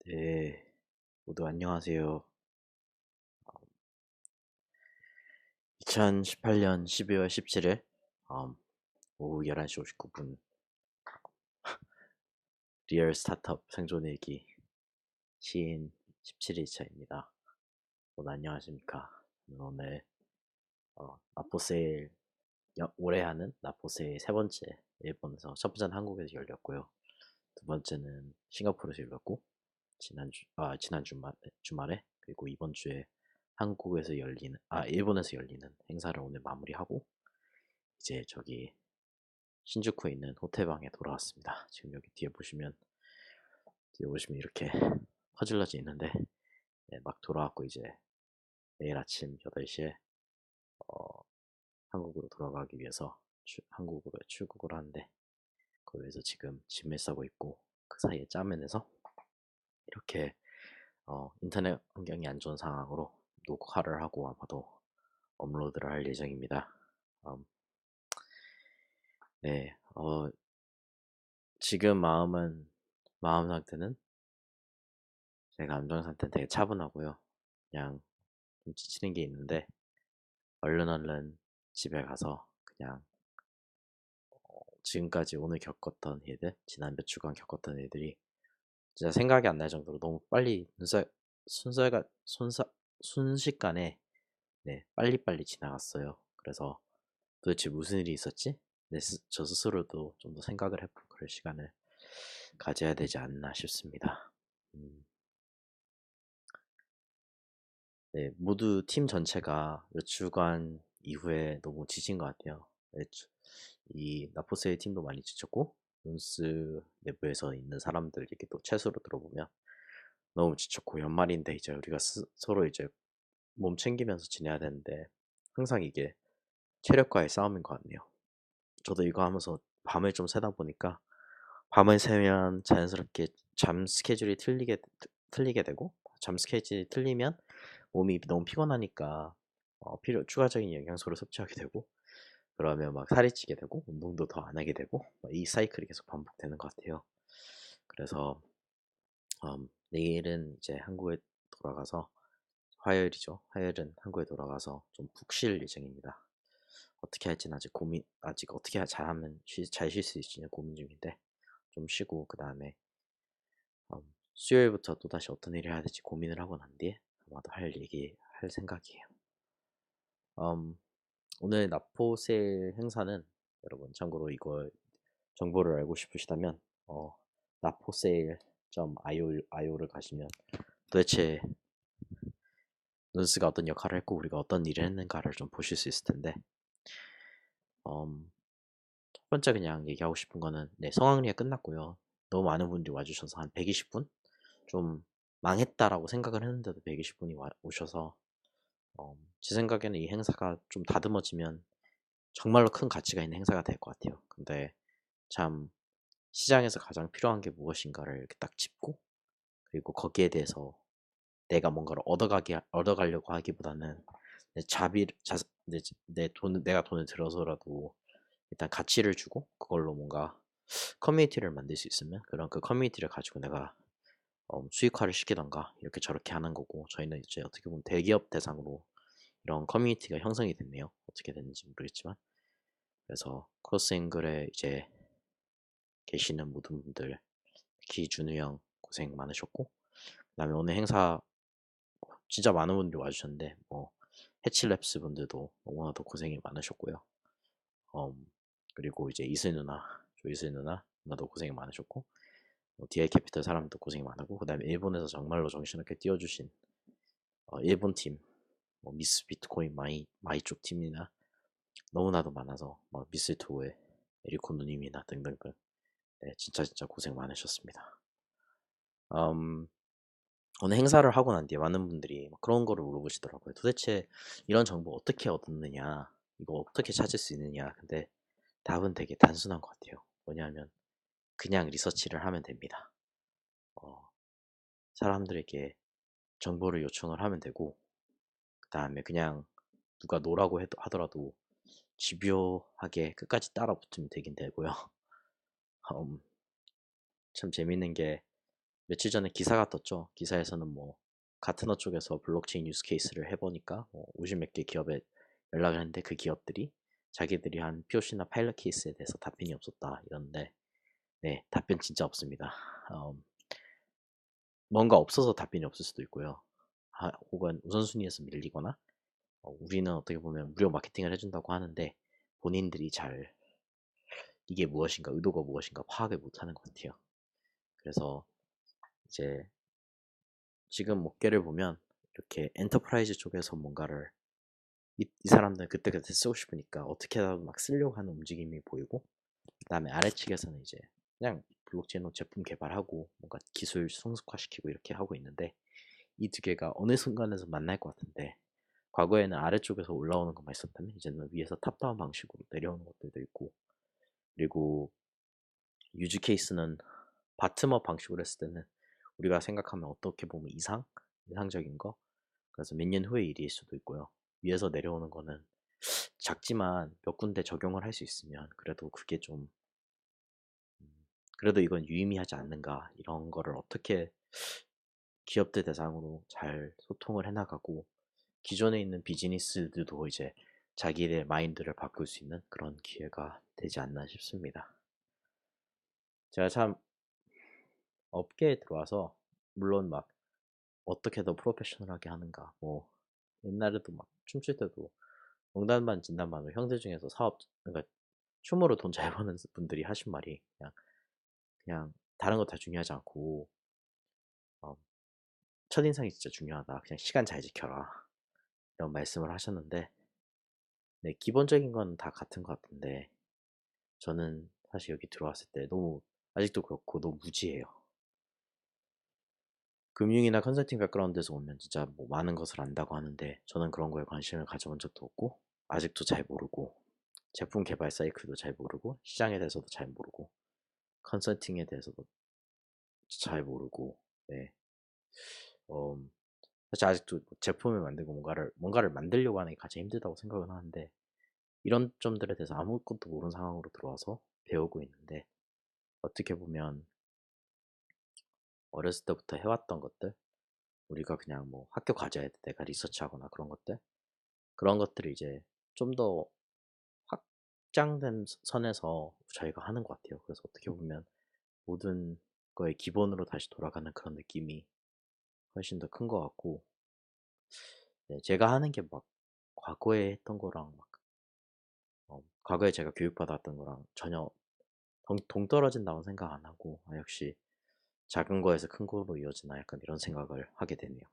네, 모두 안녕하세요. 2018년 12월 17일 오후 11시 59분 리얼 스타트업 생존일기 시인 17일차입니다. 오늘 안녕하십니까. 오늘 나포세일 올해 하는 나포세일 세 번째 일본에서 첫 번째는 한국에서 열렸고요. 두 번째는 싱가포르에서 열렸고 지난 주말에 그리고 이번 주에 일본에서 열리는 행사를 오늘 마무리하고 이제 저기 신주쿠에 있는 호텔방에 돌아왔습니다. 지금 여기 뒤에 보시면 이렇게 퍼질러져 있는데 네, 막 돌아왔고 이제 내일 아침 8시에 어, 한국으로 돌아가기 위해서 한국으로 출국을 하는데 그걸 위해서 지금 짐을 싸고 있고 그 사이에 짜면에서 이렇게 인터넷 환경이 안 좋은 상황으로 녹화를 하고 아마도 업로드를 할 예정입니다. 네, 지금 마음 상태는 제 감정 상태는 되게 차분하고요. 그냥 좀 지치는 게 있는데 얼른 집에 가서 그냥 지금까지 오늘 겪었던 일들, 지난 몇 주간 겪었던 일들이 진짜 생각이 안 날 정도로 너무 빨리 순서가 순식간에 네, 빨리빨리 지나갔어요. 그래서 도대체 무슨 일이 있었지? 저 스스로도 좀 더 생각을 해보고 그럴 시간을 가져야 되지 않나 싶습니다. 음, 네, 모두 팀 전체가 몇 주간 이후에 너무 지친 것 같아요. 네, 이 나포스의 팀도 많이 지쳤고 논스 내부에서 있는 사람들 얘기 또 채수로 들어보면 너무 지쳤고 연말인데 이제 우리가 서로 이제 몸 챙기면서 지내야 되는데 항상 이게 체력과의 싸움인 것 같네요. 저도 이거 하면서 밤을 좀 새다 보니까 밤을 새면 자연스럽게 잠 스케줄이 틀리게 되고 잠 스케줄이 틀리면 몸이 너무 피곤하니까 추가적인 영양소를 섭취하게 되고 그러면 막 살이 찌게 되고 운동도 더 안 하게 되고 이 사이클이 계속 반복되는 것 같아요. 그래서 내일은 이제 한국에 돌아가서 화요일이죠. 화요일은 한국에 돌아가서 좀 푹 쉴 예정입니다. 어떻게 할지는 아직 어떻게 잘하면 잘 쉴 수 있을지 고민 중인데 좀 쉬고 그 다음에 수요일부터 또 다시 어떤 일을 해야 될지 고민을 하고 난 뒤에 아마도 할 생각이에요. 음, 오늘 나포세일 행사는 여러분 참고로 이거 정보를 알고 싶으시다면 naposail.io를 가시면 도대체 눈스가 어떤 역할을 했고 우리가 어떤 일을 했는가를 좀 보실 수 있을 텐데 첫 번째 그냥 얘기하고 싶은 거는 네, 성황리에 끝났고요. 너무 많은 분들이 와주셔서 한 120분? 좀 망했다라고 생각을 했는데도 120분이 오셔서 제 생각에는 이 행사가 좀 다듬어지면 정말로 큰 가치가 있는 행사가 될 것 같아요. 근데 참 시장에서 가장 필요한 게 무엇인가를 이렇게 딱 짚고 그리고 거기에 대해서 내가 뭔가를 얻어가려고 하기보다는 내 자비, 자, 내가 돈을 들어서라도 일단 가치를 주고 그걸로 뭔가 커뮤니티를 만들 수 있으면 그런 그 커뮤니티를 가지고 내가 수익화를 시키던가 이렇게 저렇게 하는 거고 저희는 이제 어떻게 보면 대기업 대상으로 이런 커뮤니티가 형성이 됐네요. 어떻게 됐는지 모르겠지만 그래서 크로스앵글에 이제 계시는 모든 분들 특히 준우 형 고생 많으셨고 그다음에 오늘 행사 진짜 많은 분들이 와주셨는데 뭐 해치랩스 분들도 너무나도 고생이 많으셨고요. 그리고 이제 조이슬 누나 누나도 고생이 많으셨고 DI 캐피탈 사람도 고생이 많았고 그다음에 일본에서 정말로 정신없게 뛰어주신 일본 팀 미스 비트코인 마이 쪽 팀이나 너무나도 많아서 미스 투의 에리코 누님이나 등등등 네, 진짜 고생 많으셨습니다. 음, 오늘 행사를 하고 난 뒤에 많은 분들이 그런 거를 물어보시더라고요. 도대체 이런 정보 어떻게 얻느냐, 이거 어떻게 찾을 수 있느냐. 근데 답은 되게 단순한 것 같아요. 뭐냐면 그냥 리서치를 하면 됩니다. 어, 사람들에게 정보를 요청을 하면 되고 그 다음에 그냥 누가 하더라도 집요하게 끝까지 따라 붙으면 되긴 되고요. 음, 참 재밌는 게 며칠 전에 기사가 떴죠. 기사에서는 뭐 가트너 쪽에서 블록체인 유스 케이스를 해보니까 50 몇 개 기업에 연락을 했는데 그 기업들이 자기들이 한 POC나 파일럿 케이스에 대해서 답변이 없었다 이런데 네, 답변 진짜 없습니다. 음, 뭔가 없어서 답변이 없을 수도 있고요. 혹은 우선순위에서 밀리거나 우리는 어떻게 보면 무료 마케팅을 해준다고 하는데 본인들이 잘 이게 무엇인가 의도가 무엇인가 파악을 못하는 것 같아요. 그래서 이제 지금 목계를 보면 이렇게 엔터프라이즈 쪽에서 뭔가를 이 사람들은 그때그때 쓰고 싶으니까 어떻게라도 막 쓰려고 하는 움직임이 보이고 그 다음에 아래측에서는 이제 그냥 블록체인으로 제품 개발하고 뭔가 기술 성숙화시키고 이렇게 하고 있는데 이 두 개가 어느 순간에서 만날 것 같은데 과거에는 아래쪽에서 올라오는 것만 있었다면 이제는 위에서 탑다운 방식으로 내려오는 것들도 있고 그리고 유즈 케이스는 바텀업 방식으로 했을 때는 우리가 생각하면 어떻게 보면 이상적인 거 그래서 몇 년 후의 일일 수도 있고요. 위에서 내려오는 거는 작지만 몇 군데 적용을 할 수 있으면 그래도 그게 좀 그래도 이건 유의미하지 않는가 이런 거를 어떻게 기업들 대상으로 잘 소통을 해나가고 기존에 있는 비즈니스들도 이제 자기의 마인드를 바꿀 수 있는 그런 기회가 되지 않나 싶습니다. 제가 참 업계에 들어와서 물론 막 어떻게 더 프로페셔널하게 하는가 뭐 옛날에도 막 춤출 때도 농담 반 진담 반으로 형들 중에서 사업 그러니까 춤으로 돈 잘 버는 분들이 하신 말이 그냥 다른 거 다 중요하지 않고 어, 첫인상이 진짜 중요하다. 그냥 시간 잘 지켜라. 이런 말씀을 하셨는데 네, 기본적인 건 다 같은 것 같은데 저는 사실 여기 들어왔을 때 너무 아직도 그렇고 너무 무지해요. 금융이나 컨설팅 백그라운드에서 오면 진짜 뭐 많은 것을 안다고 하는데 저는 그런 거에 관심을 가져본 적도 없고 아직도 잘 모르고 제품 개발 사이클도 잘 모르고 시장에 대해서도 잘 모르고 컨설팅에 대해서도 잘 모르고 네. 어, 사실 아직도 제품을 만들고 뭔가를 만들려고 하는 게 가장 힘들다고 생각은 하는데 이런 점들에 대해서 아무것도 모르는 상황으로 들어와서 배우고 있는데 어떻게 보면 어렸을 때부터 해왔던 것들 우리가 그냥 뭐 학교 과제할 때 내가 리서치하거나 그런 것들을 이제 좀 더 확장된 선에서 저희가 하는 것 같아요. 그래서 어떻게 보면 모든 거의 기본으로 다시 돌아가는 그런 느낌이 훨씬 더 큰 것 같고 네, 제가 하는 게 막 과거에 했던 거랑 막 과거에 제가 교육받았던 거랑 전혀 동떨어진다고 생각 안 하고 역시 작은 거에서 큰 거로 이어지나 약간 이런 생각을 하게 되네요.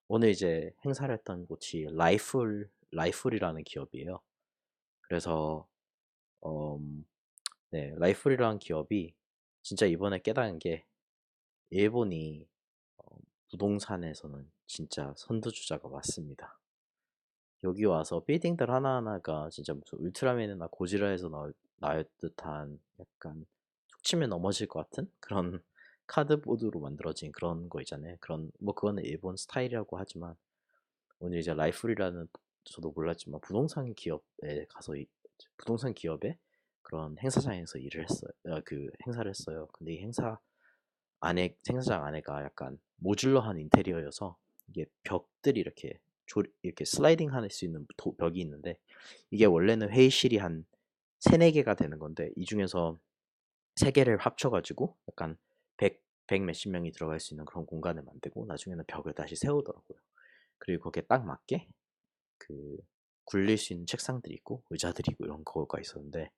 오늘 이제 행사를 했던 곳이 라이풀이라는 기업이에요. 그래서 네, 라이풀이라는 기업이 진짜 이번에 깨달은 게 일본이 어, 부동산에서는 진짜 선두주자가 맞습니다. 여기 와서 빌딩들 하나하나가 진짜 무슨 울트라맨이나 고지라에서 나올 듯한 약간 툭 치면 넘어질 것 같은 그런 카드보드로 만들어진 그런 거 있잖아요. 그런 뭐 그거는 일본 스타일이라고 하지만 오늘 이제 라이플이라는 저도 몰랐지만 부동산 기업의 그런 행사장에서 일을 했어요. 그 행사를 했어요. 근데 이 행사장 안에가 약간 모듈러한 인테리어여서 이게 벽들이 이렇게 슬라이딩 할 수 있는 벽이 있는데 이게 원래는 회의실이 한 세네 개가 되는 건데 이 중에서 세 개를 합쳐가지고 약간 100 몇십 명이 들어갈 수 있는 그런 공간을 만들고 나중에는 벽을 다시 세우더라고요. 그리고 거기에 딱 맞게 그 굴릴 수 있는 책상들이 있고 의자들이 있고 이런 거가 있었는데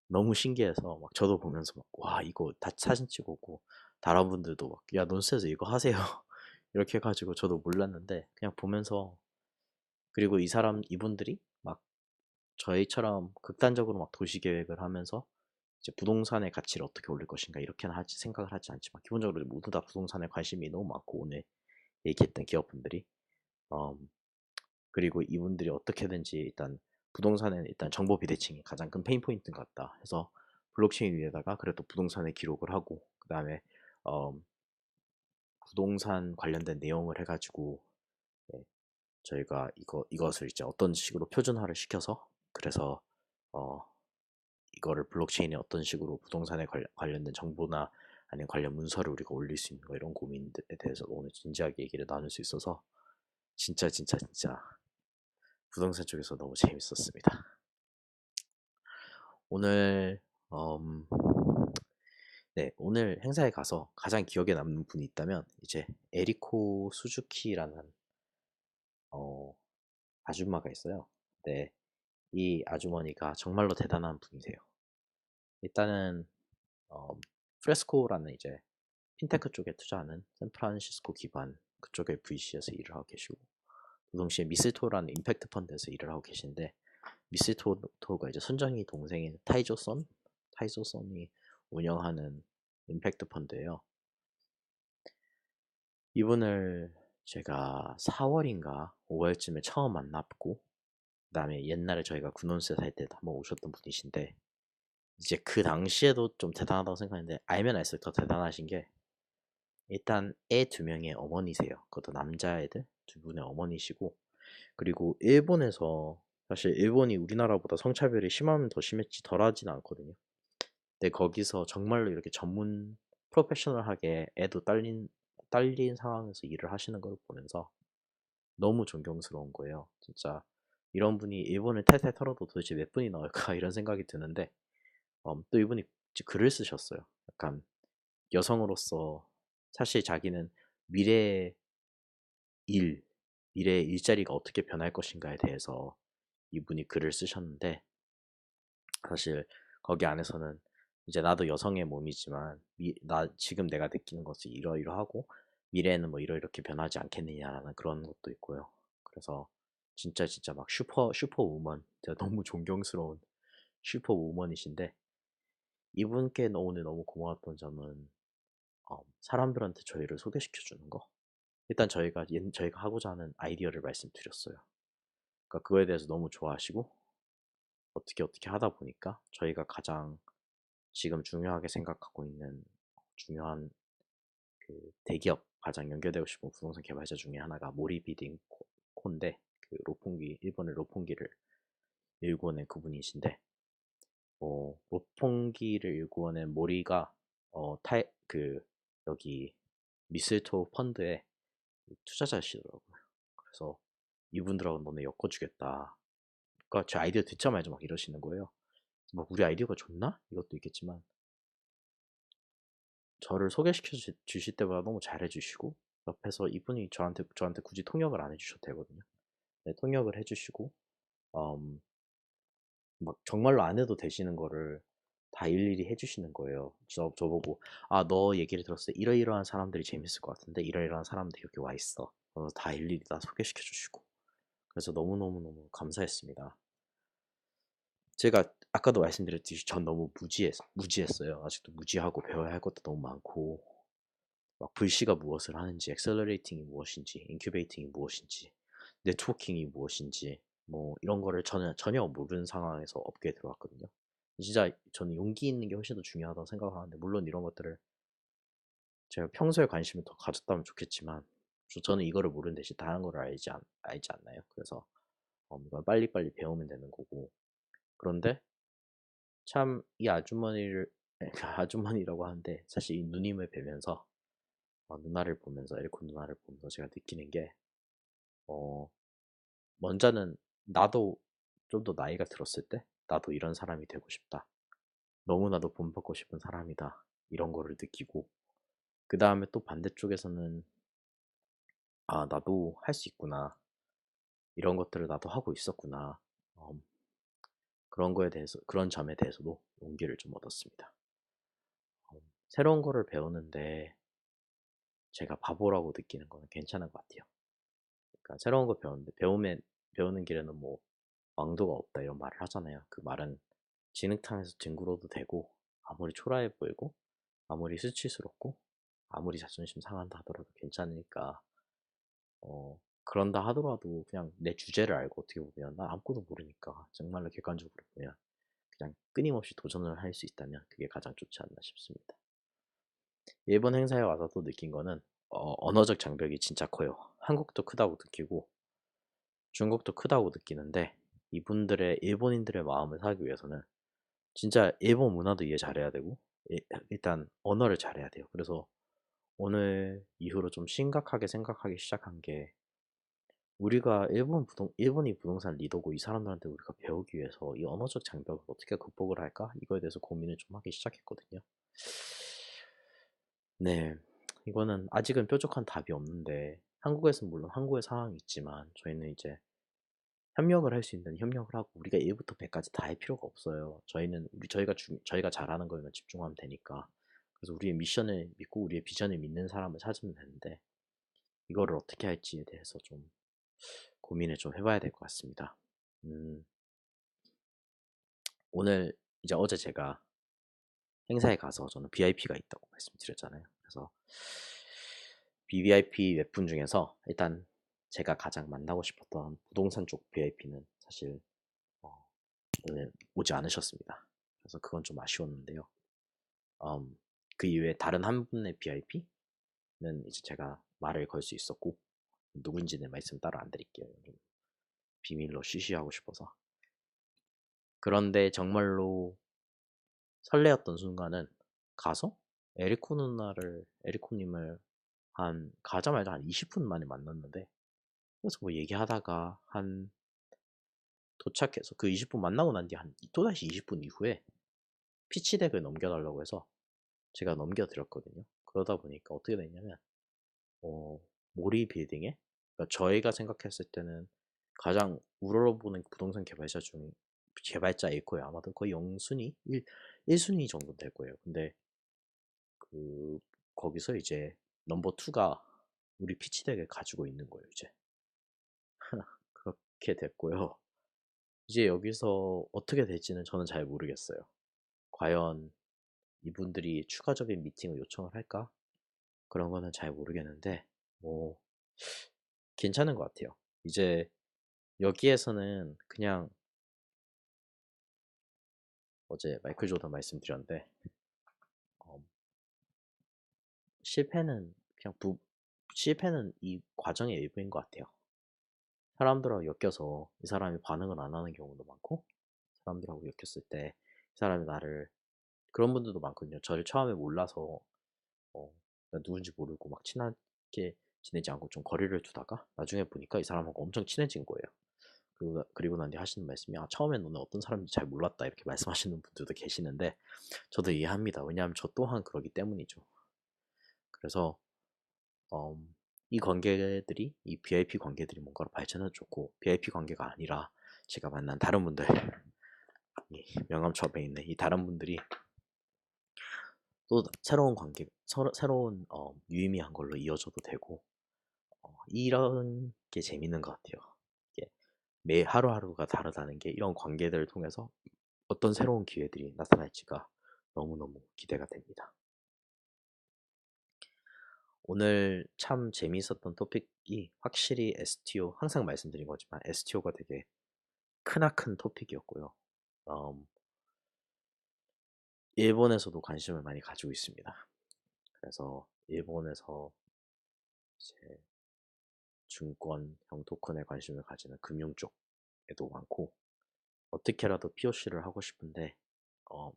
너무 신기해서 막 저도 보면서 막 와 이거 다 사진 찍고 오고 다른 분들도 막 야 논스에서 이거 하세요 이렇게 해가지고 저도 몰랐는데 그냥 보면서 그리고 이분들이 막 저희처럼 극단적으로 막 도시 계획을 하면서 이제 부동산의 가치를 어떻게 올릴 것인가 이렇게는 생각을 하지 않지만 기본적으로 모두 다 부동산에 관심이 너무 많고 오늘 얘기했던 기업분들이 그리고 이분들이 어떻게든지 일단 부동산은 일단 정보 비대칭이 가장 큰 페인 포인트 같다 해서 블록체인 위에다가 그래도 부동산에 기록을 하고 그 다음에 어, 부동산 관련된 내용을 해가지고 네, 저희가 이것을 이제 어떤 식으로 표준화를 시켜서 그래서 어, 이거를 블록체인에 어떤 식으로 부동산에 관련된 정보나 아니면 관련 문서를 우리가 올릴 수 있는 거 이런 고민에 대해서 오늘 진지하게 얘기를 나눌 수 있어서 진짜 부동산 쪽에서 너무 재밌었습니다. 오늘 음, 네, 오늘 행사에 가서 가장 기억에 남는 분이 있다면 이제 에리코 수즈키라는 어, 아줌마가 있어요. 네, 이 아주머니가 정말로 대단한 분이세요. 일단은 프레스코라는 이제 핀테크 쪽에 투자하는 샌프란시스코 기반 그쪽의 VC에서 일을 하고 계시고 동시에 미스토라는 임팩트 펀드에서 일을 하고 계신데 미스토가 이제 순정이 동생인 타이조선이 운영하는 임팩트 펀드예요. 이분을 제가 4월인가 5월쯤에 처음 만났고 그 다음에 옛날에 저희가 군원세 살 때 한번 오셨던 분이신데 이제 그 당시에도 좀 대단하다고 생각했는데 알면 알수록 더 대단하신 게 일단 애 2명의 어머니세요. 그것도 남자애들 2분의 어머니시고 그리고 일본에서 사실 일본이 우리나라보다 성차별이 심하면 더 심했지 덜하진 않거든요. 근데 거기서 정말로 이렇게 전문 프로페셔널하게 애도 딸린 상황에서 일을 하시는 걸 보면서 너무 존경스러운 거예요. 진짜 이런 분이 일본을 탈탈 털어도 도대체 몇 분이 나올까 이런 생각이 드는데 또 이분이 글을 쓰셨어요. 약간 여성으로서 사실 자기는 미래의 일, 미래의 일자리가 어떻게 변할 것인가에 대해서 이분이 글을 쓰셨는데 사실 거기 안에서는 이제 나도 여성의 몸이지만 나 지금 내가 느끼는 것이 이러이러하고 미래에는 뭐 이렇게 변하지 않겠느냐라는 그런 것도 있고요. 그래서 진짜 막 슈퍼우먼 제가 너무 존경스러운 슈퍼우먼이신데 이분께 오늘 너무 고마웠던 점은 사람들한테 저희를 소개시켜 주는 거. 일단 저희가 하고자 하는 아이디어를 말씀드렸어요. 그러니까 그거에 대해서 너무 좋아하시고 어떻게 하다 보니까 저희가 가장 지금 중요하게 생각하고 있는 중요한 그 대기업 가장 연결되고 싶은 부동산 개발자 중에 하나가 모리비딩 코인데 그 일본의 로pongi를 일구어낸 그분이신데 로pongi를 일구어낸 모리가 그 여기 미스토 펀드의 투자자시더라고요. 그래서 이분들하고 너네 엮어주겠다. 그러니까 제 아이디어 듣자마자 막 이러시는 거예요. 뭐 우리 아이디어가 좋나? 이것도 있겠지만 저를 소개시켜 주실 때마다 너무 잘해주시고 옆에서 이분이 저한테 굳이 통역을 안 해주셔도 되거든요. 네, 통역을 해주시고 음, 막 정말로 안 해도 되시는 거를 다 일일이 해주시는 거예요. 저보고 너 얘기를 들었을 때 이러이러한 사람들이 재밌을 것 같은데 이러이러한 사람들이 여기 와 있어. 그래서 다 일일이 다 소개시켜 주시고 그래서 너무너무너무 감사했습니다. 제가 아까도 말씀드렸듯이 전 너무 무지했어요. 아직도 무지하고 배워야 할 것도 너무 많고 막 VC가 무엇을 하는지, 엑셀러레이팅이 무엇인지, 인큐베이팅이 무엇인지, 네트워킹이 무엇인지 뭐 이런 거를 전혀 모르는 상황에서 업계에 들어왔거든요. 진짜 저는 용기 있는 게 훨씬 더 중요하다고 생각을 하는데 물론 이런 것들을 제가 평소에 관심을 더 가졌다면 좋겠지만 저는 이거를 모르는 대신 다른 거를 알지 않나요? 그래서 이걸 빨리빨리 배우면 되는 거고 그런데 참 이 아주머니를 아주머니라고 하는데 사실 이 누님을 뵈면서 누나를 보면서 에리코 누나를 보면서 제가 느끼는 게 어, 먼저는 나도 좀 더 나이가 들었을 때 나도 이런 사람이 되고 싶다. 너무나도 본받고 싶은 사람이다. 이런 거를 느끼고 그 다음에 또 반대쪽에서는 나도 할 수 있구나. 이런 것들을 나도 하고 있었구나. 그런 거에 대해서 그런 점에 대해서도 용기를 좀 얻었습니다. 새로운 거를 배우는데 제가 바보라고 느끼는 거는 괜찮은 것 같아요. 그러니까 새로운 거 배우는데 배우는 길에는 뭐 왕도가 없다 이런 말을 하잖아요. 그 말은 진흙탕에서 뒹굴어도 되고 아무리 초라해 보이고 아무리 수치스럽고 아무리 자존심 상한다 하더라도 괜찮으니까 그런다 하더라도 그냥 내 주제를 알고 어떻게 보면 난 아무것도 모르니까 정말로 객관적으로 보면 그냥 끊임없이 도전을 할 수 있다면 그게 가장 좋지 않나 싶습니다. 일본 행사에 와서 또 느낀 거는 언어적 장벽이 진짜 커요. 한국도 크다고 느끼고 중국도 크다고 느끼는데 일본인들의 마음을 사기 위해서는 진짜 일본 문화도 이해 잘해야 되고 일단 언어를 잘해야 돼요. 그래서 오늘 이후로 좀 심각하게 생각하기 시작한 게, 우리가 일본이 부동산 리더고 이 사람들한테 우리가 배우기 위해서 이 언어적 장벽을 어떻게 극복을 할까? 이거에 대해서 고민을 좀 하기 시작했거든요. 네, 이거는 아직은 뾰족한 답이 없는데, 한국에서는 물론 한국의 상황이 있지만 저희는 이제 협력을 할 수 있는 협력을 하고, 우리가 1부터 100까지 다 할 필요가 없어요. 저희가 잘하는 거에만 집중하면 되니까. 그래서 우리의 미션을 믿고 우리의 비전을 믿는 사람을 찾으면 되는데, 이거를 어떻게 할지에 대해서 좀 고민을 좀 해봐야 될 것 같습니다. 음, 오늘 이제 어제 제가 행사에 가서, 저는 VIP가 있다고 말씀드렸잖아요. 그래서 BVIP 몇 분 중에서 일단 제가 가장 만나고 싶었던 부동산 쪽 VIP는 사실 어, 오늘 오지 않으셨습니다. 그래서 그건 좀 아쉬웠는데요. 음, 그 이외에 다른 한 분의 VIP는 이제 제가 말을 걸 수 있었고, 누군지는 말씀 따로 안 드릴게요. 좀 비밀로 쉬쉬하고 싶어서. 그런데 정말로 설레었던 순간은, 가서 에리코님을 가자마자 한 20분 만에 만났는데, 그래서 뭐 얘기하다가 도착해서 그 20분 만나고 난 뒤 또다시 20분 이후에 피치덱을 넘겨달라고 해서 제가 넘겨드렸거든요. 그러다 보니까 어떻게 됐냐면, 모리 빌딩에, 그러니까 저희가 생각했을 때는 가장 우러러보는 부동산 개발자일 거예요. 아마도 거의 0순위, 1순위 정도 될 거예요. 근데 그 거기서 이제 넘버 2가 우리 피치덱을 가지고 있는 거예요, 이제. 그렇게 됐고요. 이제 여기서 어떻게 될지는 저는 잘 모르겠어요. 과연 이분들이 추가적인 미팅을 요청을 할까? 그런 거는 잘 모르겠는데, 뭐 괜찮은 것 같아요. 이제 여기에서는 그냥, 어제 마이클 조던 말씀드렸는데, 어, 실패는 실패는 이 과정의 일부인 것 같아요. 사람들하고 엮여서 이 사람이 반응을 안 하는 경우도 많고, 사람들하고 엮였을 때 이 사람이 그런 분들도 많거든요. 저를 처음에 몰라서 누군지 모르고 막 친하게 지내지 않고 좀 거리를 두다가 나중에 보니까 이 사람하고 엄청 친해진 거예요. 그리고 난 뒤에 하시는 말씀이, 처음엔 너는 어떤 사람인지 잘 몰랐다, 이렇게 말씀하시는 분들도 계시는데, 저도 이해합니다. 왜냐하면 저 또한 그러기 때문이죠. 그래서 이 VIP 관계들이 뭔가로 발전해도 좋고, VIP 관계가 아니라 제가 만난 다른 분들, 이 명함첩에 있는 이 다른 분들이 또 새로운 새로운 유의미한 걸로 이어져도 되고, 이런 게 재밌는 것 같아요. 이게 매 하루하루가 다르다는 게, 이런 관계들을 통해서 어떤 새로운 기회들이 나타날지가 너무너무 기대가 됩니다. 오늘 참 재미있었던 토픽이 확실히 STO, 항상 말씀드린 거지만 STO가 되게 크나큰 토픽이었고요. 일본에서도 관심을 많이 가지고 있습니다. 그래서 일본에서 이제 증권형 토큰에 관심을 가지는 금융 쪽에도 많고, 어떻게라도 POC를 하고 싶은데, 음,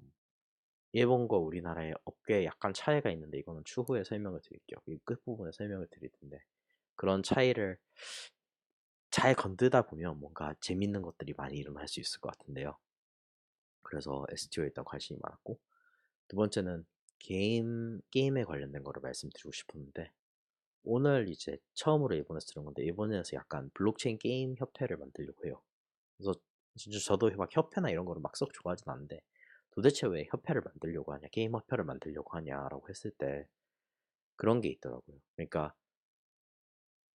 일본과 우리나라의 업계에 약간 차이가 있는데, 이거는 추후에 설명을 드릴게요. 이 끝부분에 설명을 드릴 텐데, 그런 차이를 잘 건드다 보면 뭔가 재밌는 것들이 많이 일어날 수 있을 것 같은데요. 그래서 STO에 일단 관심이 많았고, 두 번째는 게임에 관련된 거를 말씀드리고 싶었는데, 오늘 이제 처음으로 일본에서 들은 건데, 일본에서 약간 블록체인 게임 협회를 만들려고 해요. 그래서 진짜 저도 막 협회나 이런 거를 막 썩 좋아하진 않는데, 도대체 왜 협회를 만들려고 하냐, 게임 협회를 만들려고 하냐라고 했을 때 그런 게 있더라고요. 그러니까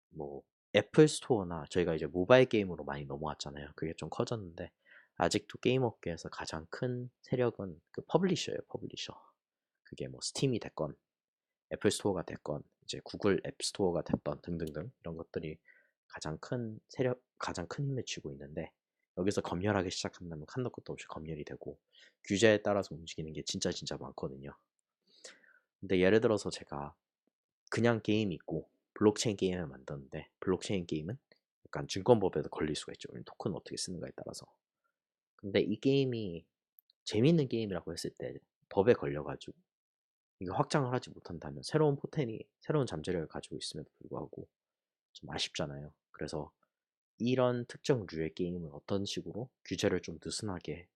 뭐 애플 스토어나, 저희가 이제 모바일 게임으로 많이 넘어왔잖아요. 그게 좀 커졌는데, 아직도 게임 업계에서 가장 큰 세력은 그 퍼블리셔예요, 퍼블리셔. 그게 뭐 스팀이 됐건 애플 스토어가 됐건 이제 구글 앱 스토어가 됐던 등등등, 이런 것들이 가장 큰 힘을 쥐고 있는데, 여기서 검열하기 시작한다면 한도 끝도 없이 검열이 되고, 규제에 따라서 움직이는 게 진짜 진짜 많거든요. 근데 예를 들어서 제가 그냥 게임이 있고 블록체인 게임을 만드는데, 블록체인 게임은 약간 증권법에도 걸릴 수가 있죠. 토큰 어떻게 쓰는가에 따라서. 근데 이 게임이 재밌는 게임이라고 했을 때 법에 걸려가지고 이게 확장을 하지 못한다면 새로운 포텐이 새로운 잠재력을 가지고 있음에도 불구하고 좀 아쉽잖아요. 그래서 이런 특정 류의 게임을 어떤 식으로 규제를 좀 느슨하게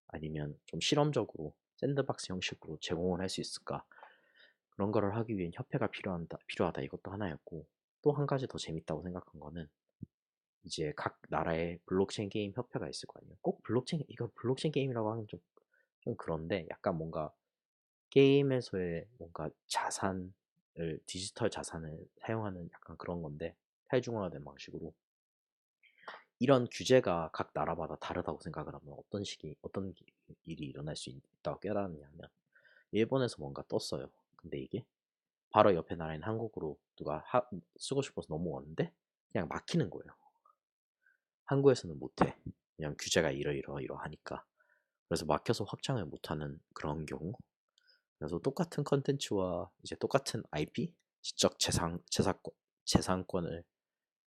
아니면 좀 실험적으로 샌드박스 형식으로 제공을 할 수 있을까? 그런 거를 하기 위해 협회가 필요하다 이것도 하나였고, 또 한 가지 더 재밌다고 생각한 거는 이제 각 나라의 블록체인 게임 협회가 있을 거 아니에요. 꼭 이거 블록체인 게임이라고 하면 좀 그런데 약간 뭔가 게임에서의 뭔가 디지털 자산을 사용하는 약간 그런 건데 탈중화된 방식으로 이런 규제가 각 나라마다 다르다고 생각을 하면 어떤 일이 일어날 수 있다고 깨달았냐면 일본에서 뭔가 떴어요. 근데 이게 바로 옆에 나라인 한국으로 누가 쓰고 싶어서 넘어왔는데 그냥 막히는 거예요. 한국에서는 못해. 왜냐면 규제가 이러하니까. 그래서 막혀서 확장을 못하는 그런 경우. 그래서 똑같은 컨텐츠와 이제 똑같은 IP, 재산권을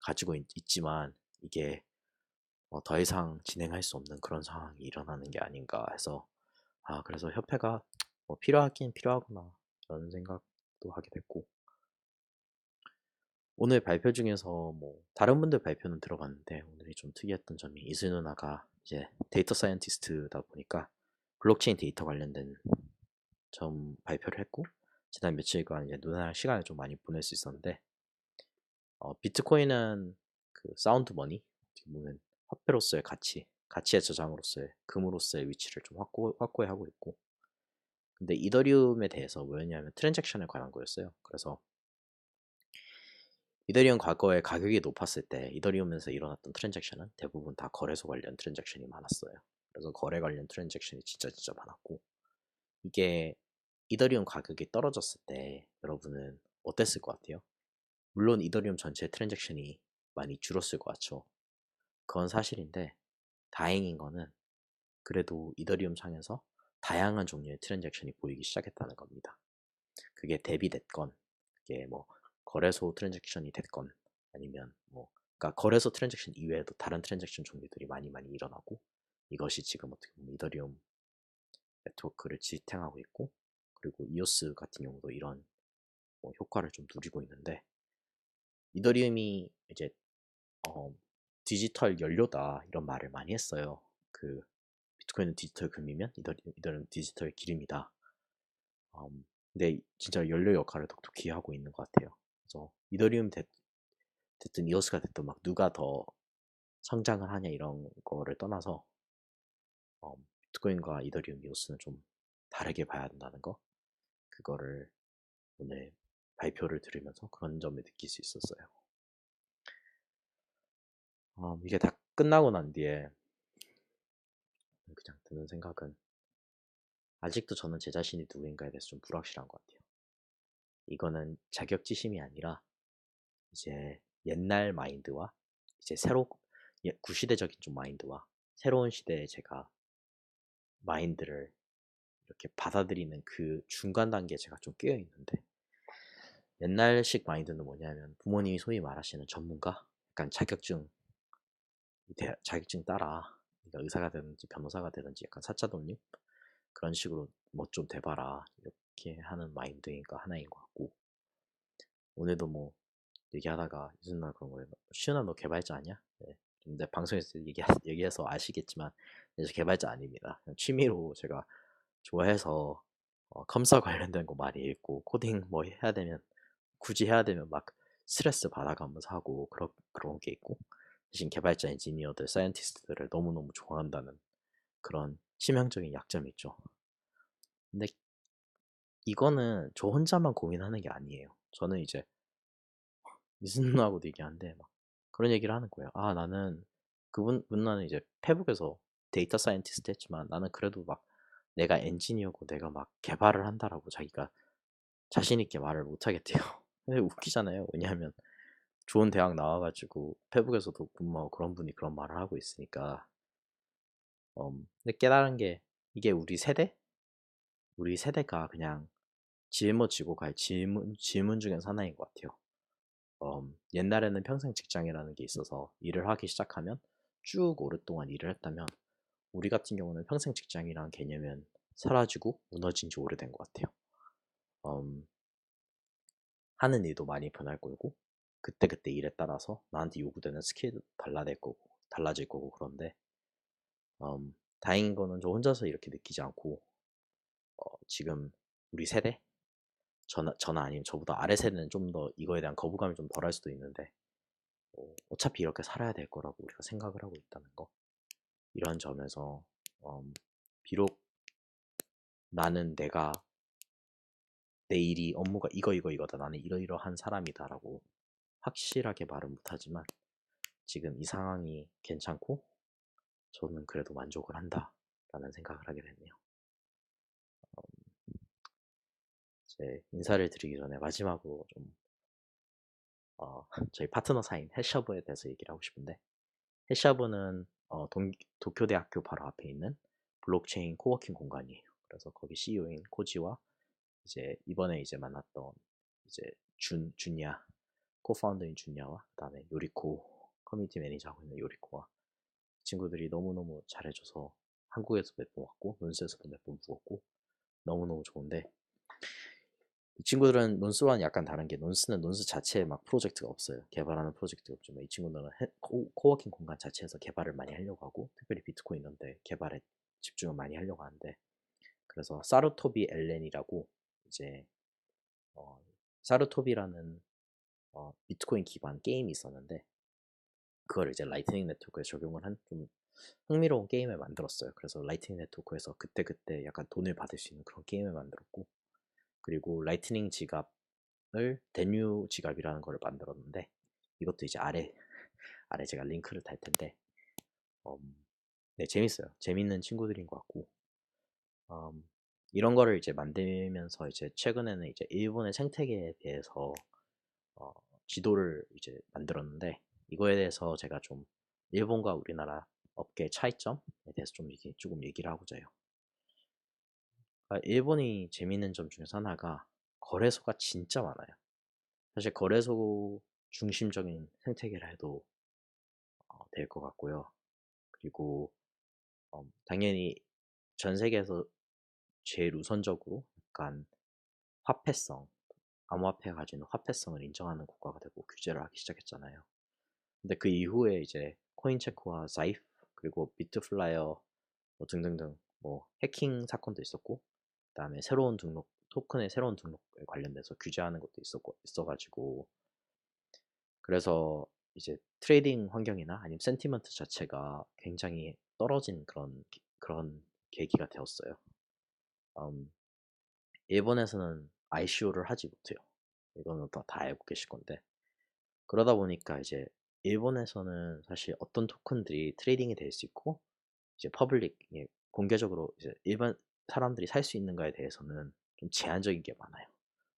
가지고 있지만 이게 더 이상 진행할 수 없는 그런 상황이 일어나는 게 아닌가 해서 그래서 협회가 필요하긴 필요하구나 이런 생각도 하게 됐고 오늘 발표 중에서 뭐 다른 분들 발표는 들어봤는데 오늘이 좀 특이했던 점이 이슬 누나가 이제 데이터 사이언티스트다 보니까 블록체인 데이터 관련된 점 발표를 했고 지난 며칠간 이제 누나랑 시간을 좀 많이 보낼 수 있었는데 비트코인은 그 사운드 머니 어떻게 보면 화폐로서의 가치의 저장으로서의 금으로서의 위치를 좀 확고히 하고 있고 근데 이더리움에 대해서 뭐였냐면 트랜잭션에 관한 거였어요. 그래서 이더리움 과거에 가격이 높았을 때 이더리움에서 일어났던 트랜잭션은 대부분 다 거래소 관련 트랜잭션이 많았어요. 그래서 거래 관련 트랜잭션이 진짜 많았고 이게 이더리움 가격이 떨어졌을 때 여러분은 어땠을 것 같아요? 물론 이더리움 전체 트랜잭션이 많이 줄었을 것 같죠. 그건 사실인데 다행인 거는 그래도 이더리움 창에서 다양한 종류의 트랜잭션이 보이기 시작했다는 겁니다. 그게 대비 됐건 그게 뭐 거래소 트랜잭션이 됐건 아니면 뭐 그러니까 거래소 트랜잭션 이외에도 다른 트랜잭션 종류들이 많이 일어나고 이것이 지금 어떻게 보면 이더리움 네트워크를 지탱하고 있고 그리고 이오스 같은 경우도 이런 효과를 좀 누리고 있는데 이더리움이 이제 어, 디지털 연료다 이런 말을 많이 했어요. 그 비트코인은 디지털 금이면 이더리움 디지털 기름이다. 근데 진짜 연료 역할을 독특히 하고 있는 것 같아요. 그래서 이더리움 됐든 이오스가 됐든 막 누가 더 성장을 하냐 이런 거를 떠나서 비트코인과 이더리움 이오스는 좀 다르게 봐야 된다는 거 그거를 오늘 발표를 들으면서 그런 점을 느낄 수 있었어요. 이게 다 끝나고 난 뒤에 그냥 드는 생각은 아직도 저는 제 자신이 누구인가에 대해서 좀 불확실한 것 같아요. 이거는 자격지심이 아니라 이제 옛날 마인드와 이제 구시대적인 좀 마인드와 새로운 시대에 제가 마인드를 이렇게 받아들이는 그 중간 단계에 제가 좀 끼어 있는데 옛날식 마인드는 뭐냐면 부모님이 소위 말하시는 전문가, 약간 자격증 따라 그러니까 의사가 되든지 변호사가 되든지 약간 사자 독립 그런 식으로 뭐 좀 돼봐라 이렇게 하는 마인드가 하나인 것 같고 오늘도 뭐 얘기하다가 유준나 그런 거예요. 시은아 너 개발자 아니야? 네. 근데 방송에서 얘기해서 아시겠지만 저 개발자 아닙니다. 그냥 취미로 제가 좋아해서 컴퓨터 관련된 거 많이 읽고 코딩 뭐 해야 되면 굳이 해야 되면 막 스트레스 받아가면서 하고 그런 게 있고 대신 개발자 엔지니어들 사이언티스트들을 너무너무 좋아한다는 그런 치명적인 약점이 있죠. 근데 이거는 저 혼자만 고민하는 게 아니에요. 저는 이제 미슨 누나하고도 얘기하는데 막 그런 얘기를 하는 거예요. 나는 누나는 이제 페북에서 데이터 사이언티스트 했지만 나는 그래도 막 내가 엔지니어고 내가 막 개발을 한다라고 자기가 자신 있게 말을 못 하겠대요. 근데 웃기잖아요. 왜냐하면 좋은 대학 나와가지고 페북에서도 근무하고 그런 분이 그런 말을 하고 있으니까. 근데 깨달은 게 이게 우리 세대가 그냥 짊어지고 갈 질문 중에서 하나인 것 같아요. 옛날에는 평생 직장이라는 게 있어서 일을 하기 시작하면 쭉 오랫동안 일을 했다면 우리 같은 경우는 평생 직장이라는 개념은 사라지고 무너진 지 오래된 것 같아요. 음, 하는 일도 많이 변할 거고 그때그때 일에 따라서 나한테 요구되는 스킬도 달라질 거고 그런데 다행인 거는 저 혼자서 이렇게 느끼지 않고 지금 우리 세대 저나 아니면 저보다 아래 세대는 좀 더 이거에 대한 거부감이 좀 덜할 수도 있는데 어차피 이렇게 살아야 될 거라고 우리가 생각을 하고 있다는 거 이런 점에서 비록 나는 내 일이 업무가 이거다 나는 이러이러한 사람이다라고 확실하게 말은 못하지만 지금 이 상황이 괜찮고 저는 그래도 만족을 한다라는 생각을 하게 됐네요. 이제 인사를 드리기 전에 마지막으로 좀 저희 파트너 사인 해셔브에 대해서 얘기를 하고 싶은데 해셔브는 도쿄대학교 바로 앞에 있는 블록체인 코워킹 공간이에요. 그래서 거기 CEO인 코지와 이제 이번에 이제 만났던 이제 준야 코파운더인 준야와 그다음에 요리코 커뮤니티 매니저 하고 있는 요리코와 친구들이 너무너무 잘해줘서 한국에서 몇 번 왔고 논스에서도 몇 번 부었고 너무너무 좋은데 이 친구들은 논스와는 약간 다른 게 논스는 논스 자체에 막 프로젝트가 없어요. 개발하는 프로젝트가 없지만 이 친구들은 코워킹 공간 자체에서 개발을 많이 하려고 하고 특별히 비트코인 이런데 개발에 집중을 많이 하려고 하는데 그래서 사루토비 엘렌이라고 이제 어, 사루토비라는 비트코인 기반 게임이 있었는데 그걸 이제 라이트닝 네트워크에 적용을 한 좀 흥미로운 게임을 만들었어요. 그래서 라이트닝 네트워크에서 그때그때 약간 돈을 받을 수 있는 그런 게임을 만들었고 그리고 라이트닝 지갑을 대뉴 지갑이라는 걸 만들었는데 이것도 이제 아래 제가 링크를 달 텐데 네 재밌어요. 재밌는 친구들인 것 같고 이런 거를 이제 만들면서 이제 최근에는 이제 일본의 생태계에 대해서 어, 지도를 이제 만들었는데 이거에 대해서 제가 좀 일본과 우리나라 업계 차이점에 대해서 좀 조금 얘기를 하고자 해요. 일본이 재밌는 점 중에서 하나가 거래소가 진짜 많아요. 사실 거래소 중심적인 생태계를 해도 될 것 같고요. 그리고 당연히 전 세계에서 제일 우선적으로 약간 화폐성, 암호화폐가 가지는 화폐성을 인정하는 국가가 되고 규제를 하기 시작했잖아요. 근데 그 이후에 이제 코인체크와 자이프 그리고 비트플라이어 뭐 등등등 뭐 해킹 사건도 있었고 그다음에 토큰의 새로운 등록에 관련돼서 규제하는 것도 있어가지고 그래서 이제 트레이딩 환경이나 아니면 센티먼트 자체가 굉장히 떨어진 그런 계기가 되었어요. 음, 일본에서는 ICO를 하지 못해요. 이거는 다 알고 계실 건데 그러다 보니까 이제 일본에서는 사실 어떤 토큰들이 트레이딩이 될 수 있고 이제 퍼블릭 공개적으로 이제 일반 사람들이 살 수 있는가에 대해서는 좀 제한적인 게 많아요.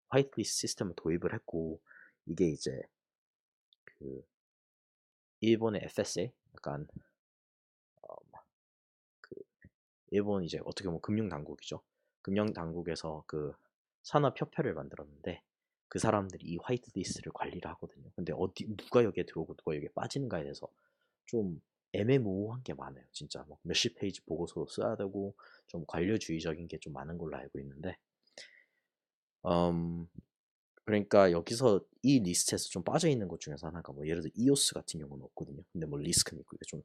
화이트리스트 시스템을 도입을 했고 이게 이제 그 일본의 FSA 약간 어, 그 일본 이제 어떻게 보면 금융 당국이죠. 금융 당국에서 그 산업협회를 만들었는데 그 사람들이 이 화이트리스트를 관리를 하거든요. 근데 누가 여기에 들어오고 누가 여기에 빠지는가에 대해서 좀 애매모호한 게 많아요. 진짜 뭐 몇십 페이지 보고서 써야 되고 좀 관료주의적인 게 좀 많은 걸로 알고 있는데 음, 그러니까 여기서 이 리스트에서 좀 빠져 있는 것 중에서 하나가 뭐 예를 들어 이오스 같은 경우는 없거든요. 근데 뭐 리스크는 있고 이게 좀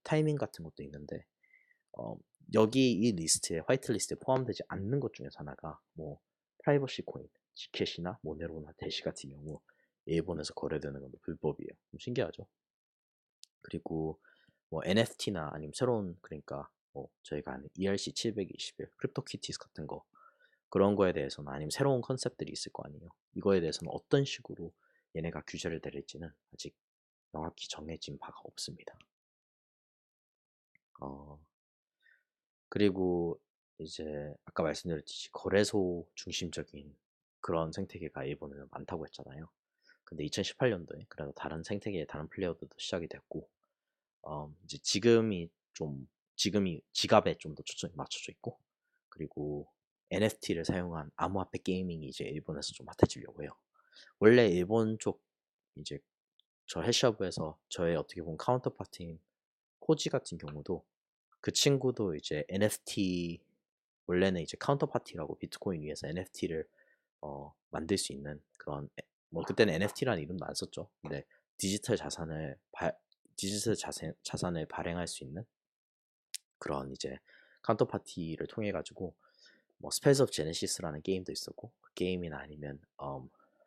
타이밍 같은 것도 있는데 어, 여기 이 리스트에 화이트 리스트에 포함되지 않는 것 중에서 하나가 뭐 프라이버시 코인, 지켓이나 모네로나 대시 같은 경우 일본에서 거래되는 건 불법이에요. 좀 신기하죠? 그리고 뭐 NFT나 아니면 새로운 그러니까 뭐 저희가 아는 ERC 721 크립토키티스 같은 거 그런 거에 대해서는 아니면 새로운 컨셉들이 있을 거 아니에요. 이거에 대해서는 어떤 식으로 얘네가 규제를 내릴지는 아직 명확히 정해진 바가 없습니다. 어, 그리고 이제 아까 말씀드렸듯이 거래소 중심적인 그런 생태계가 일본에는 많다고 했잖아요. 근데 2018년도에 그래도 다른 생태계의 다른 플레이어들도 시작이 됐고 이제 지금이 지갑에 좀 더 초점이 맞춰져 있고 그리고 NFT를 사용한 암호화폐 게이밍이 이제 일본에서 좀 핫해지려고 해요. 원래 일본 쪽 이제 저 해시허브에서 저의 어떻게 보면 카운터파트인 코지 같은 경우도 그 친구도 이제 NFT 원래는 이제 카운터파티라고 비트코인 위에서 NFT를 만들 수 있는 그런 뭐 그때는 NFT라는 이름도 안 썼죠. 근데 디지털 자산을 자산을 발행할 수 있는 그런 이제 카운터파티를 통해 가지고 뭐 스페이스 오브 제네시스라는 게임도 있었고 그 게임이나 아니면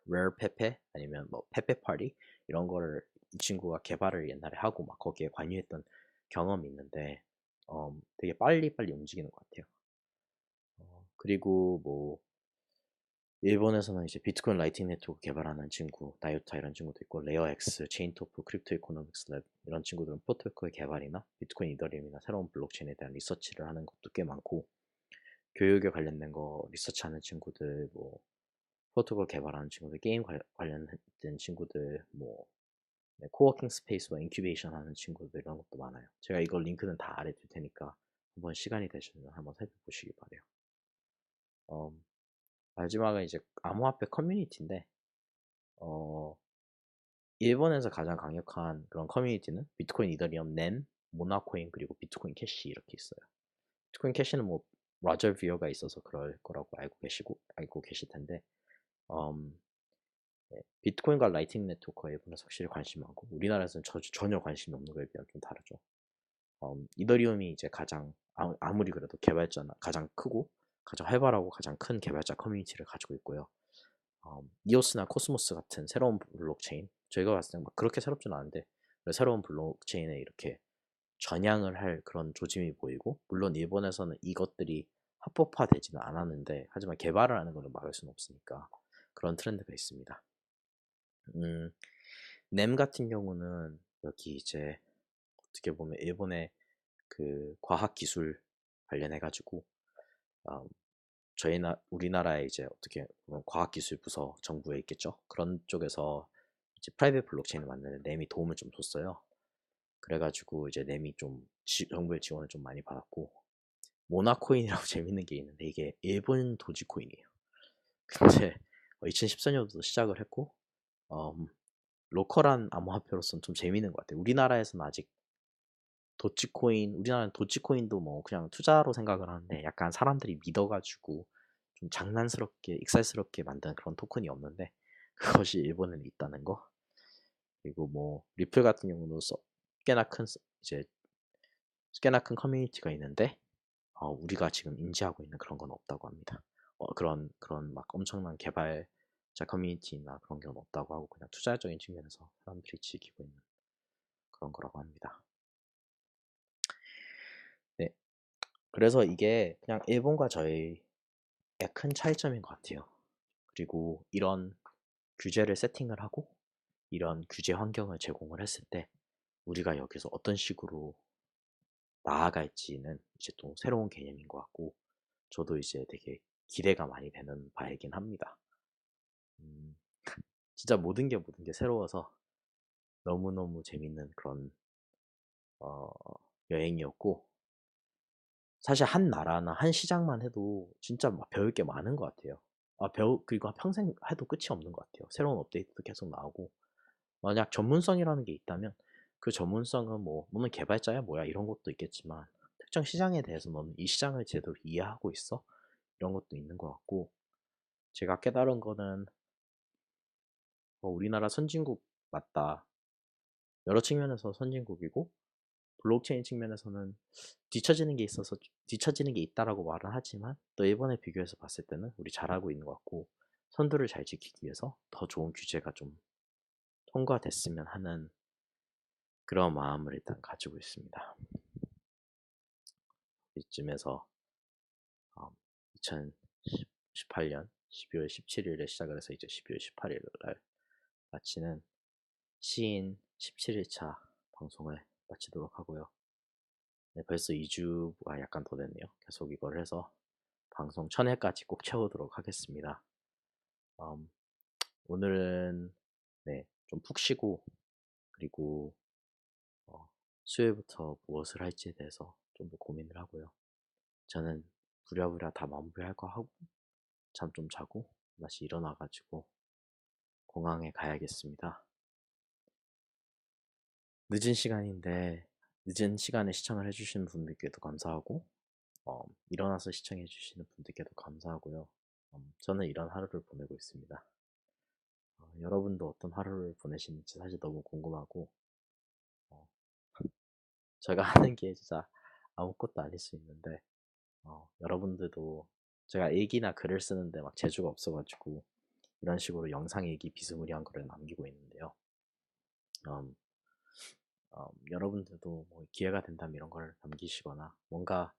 레어 페페 아니면 뭐 페페 파티 이런 거를 이 친구가 개발을 옛날에 하고 막 거기에 관여했던 경험이 있는데 되게 빨리빨리 움직이는 것 같아요. 그리고 뭐 일본에서는 이제 비트코인 라이팅 네트워크 개발하는 친구, 나요타 이런 친구도 있고, 레어엑스, 체인토프, 크립토 이코노믹스 랩 이런 친구들은 프로토콜 개발이나 비트코인 이더리움이나 새로운 블록체인에 대한 리서치를 하는 것도 꽤 많고, 교육에 관련된 거 리서치하는 친구들, 뭐 프로토콜 개발하는 친구들, 게임 관련된 친구들, 뭐 네, 코워킹 스페이스와 인큐베이션 하는 친구들 이런 것도 많아요. 제가 이거 링크는 다 아래 둘 테니까 한번 시간이 되시면 한번 살펴보시기 바래요. 마지막은 이제 암호화폐 커뮤니티인데 어, 일본에서 가장 강력한 그런 커뮤니티는 비트코인, 이더리움, 넨, 모나코인 그리고 비트코인 캐시 이렇게 있어요. 비트코인 캐시는 뭐 라저 뷰어가 있어서 그럴 거라고 알고 계실 텐데 네, 비트코인과 라이팅 네트워크가 일본에서 확실히 관심이 많고 우리나라에서는 전혀 관심이 없는 거에 비하면 좀 다르죠. 이더리움이 이제 가장 아무리 그래도 개발자나 가장 크고 가장 활발하고 가장 큰 개발자 커뮤니티를 가지고 있고요. 이오스나 코스모스 같은 새로운 블록체인 저희가 봤을 때 막 그렇게 새롭진 않은데 새로운 블록체인에 이렇게 전향을 할 그런 조짐이 보이고 물론 일본에서는 이것들이 합법화되지는 않았는데 하지만 개발을 하는 것을 막을 수는 없으니까 그런 트렌드가 있습니다. 넴 같은 경우는 여기 이제 어떻게 보면 일본의 그 과학기술 관련해가지고 우리나라에 이제 어떻게 보면 과학기술 부서 정부에 있겠죠. 그런 쪽에서 이제 프라이빗 블록체인을 만드는 넴이 도움을 좀 줬어요. 그래가지고 이제 넴이 좀 정부의 지원을 좀 많이 받았고 모나코인이라고 재밌는 게 있는데 이게 일본 도지코인이에요. 근데 2014년부터 시작을 했고 로컬한 암호화폐로서는 좀 재밌는 것 같아요. 우리나라에서는 아직 우리나라는 도치코인도 뭐 그냥 투자로 생각을 하는데 약간 사람들이 믿어가지고 좀 장난스럽게, 익살스럽게 만든 그런 토큰이 없는데 그것이 일본에는 있다는 거. 그리고 뭐 리플 같은 경우도 꽤나 큰 이제 꽤나 큰 커뮤니티가 있는데 우리가 지금 인지하고 있는 그런 건 없다고 합니다. 그런 막 엄청난 개발자 커뮤니티나 그런 게 없다고 하고 그냥 투자적인 측면에서 사람들이 즐기고 있는 그런 거라고 합니다. 네, 그래서 이게 그냥 일본과 저희의 큰 차이점인 것 같아요. 그리고 이런 규제를 세팅을 하고 이런 규제 환경을 제공을 했을 때 우리가 여기서 어떤 식으로 나아갈지는 이제 또 새로운 개념인 것 같고 저도 이제 되게 기대가 많이 되는 바이긴 합니다. 음, 진짜 모든 게 새로워서 너무너무 재밌는 그런 어, 여행이었고 사실 한 나라나 한 시장만 해도 진짜 막 배울 게 많은 것 같아요. 그리고 평생 해도 끝이 없는 것 같아요. 새로운 업데이트도 계속 나오고 만약 전문성이라는 게 있다면 그 전문성은 뭐 너는 개발자야 뭐야 이런 것도 있겠지만 특정 시장에 대해서 너는 이 시장을 제대로 이해하고 있어? 이런 것도 있는 것 같고 제가 깨달은 거는 우리나라 선진국 맞다. 여러 측면에서 선진국이고 블록체인 측면에서는 뒤처지는 게 있다라고 말은 하지만 또 일본에 비교해서 봤을 때는 우리 잘하고 있는 것 같고 선두를 잘 지키기 위해서 더 좋은 규제가 좀 통과됐으면 하는 그런 마음을 일단 가지고 있습니다. 이쯤에서 2018년 12월 17일에 시작을 해서 이제 12월 18일 날 마치는 시인 17일차 방송을 마치도록 하고요. 네, 벌써 2주가 약간 더 됐네요. 계속 이걸 해서 방송 1000회까지 꼭 채우도록 하겠습니다. 오늘은 네, 좀 푹 쉬고 그리고 수요일부터 무엇을 할지에 대해서 좀 더 고민을 하고요. 저는 부랴부랴 다 마무리할 거 하고 잠 좀 자고 다시 일어나가지고 공항에 가야겠습니다. 늦은 시간인데 늦은 시간에 시청을 해주신 분들께도 감사하고 일어나서 시청해 주시는 분들께도 감사하고요. 저는 이런 하루를 보내고 있습니다. 여러분도 어떤 하루를 보내시는지 사실 너무 궁금하고, 어, 제가 하는 게 진짜 아무것도 아닐 수 있는데, 여러분들도 제가 일기나 글을 쓰는데 막 재주가 없어가지고 이런 식으로 영상 일기 비스무리한 글을 남기고 있는데요. 음, 여러분들도 뭐 기회가 된다면 이런 걸 남기시거나 뭔가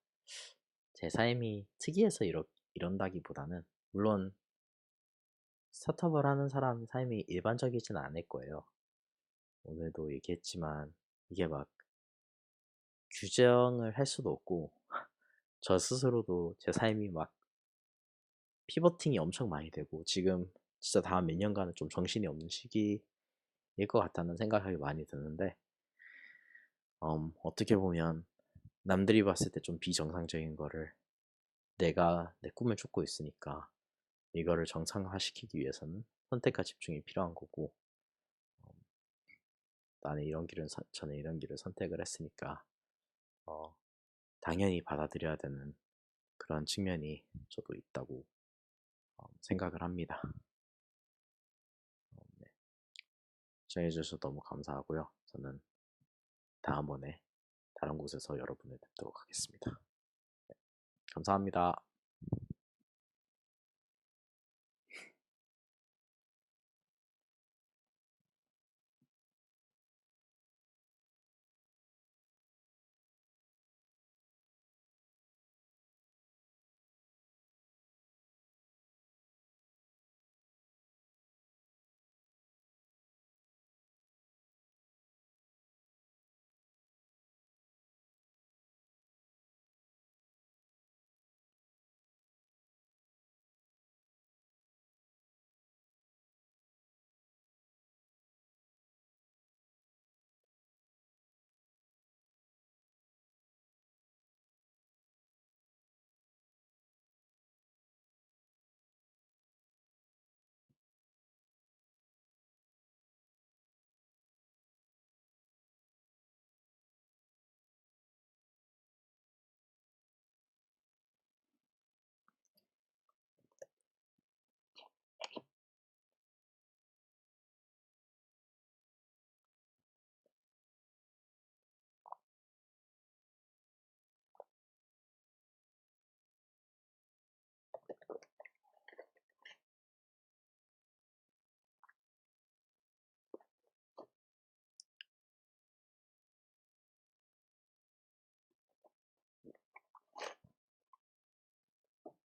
제 삶이 특이해서 이런다기보다는 물론 스타트업을 하는 사람 삶이 일반적이진 않을 거예요. 오늘도 얘기했지만 이게 막 규정을 할 수도 없고 저 스스로도 제 삶이 막 피버팅이 엄청 많이 되고 지금 진짜 다음 몇 년간은 좀 정신이 없는 시기일 것 같다는 생각이 많이 드는데 어떻게 보면 남들이 봤을 때 좀 비정상적인 거를 내가 내 꿈을 쫓고 있으니까 이거를 정상화시키기 위해서는 선택과 집중이 필요한 거고 음, 저는 이런 길을 선택을 했으니까 어, 당연히 받아들여야 되는 그런 측면이 저도 있다고 생각을 합니다. 네. 시청해주셔서 너무 감사하고요. 저는 다음번에 다른 곳에서 여러분을 뵙도록 하겠습니다. 감사합니다.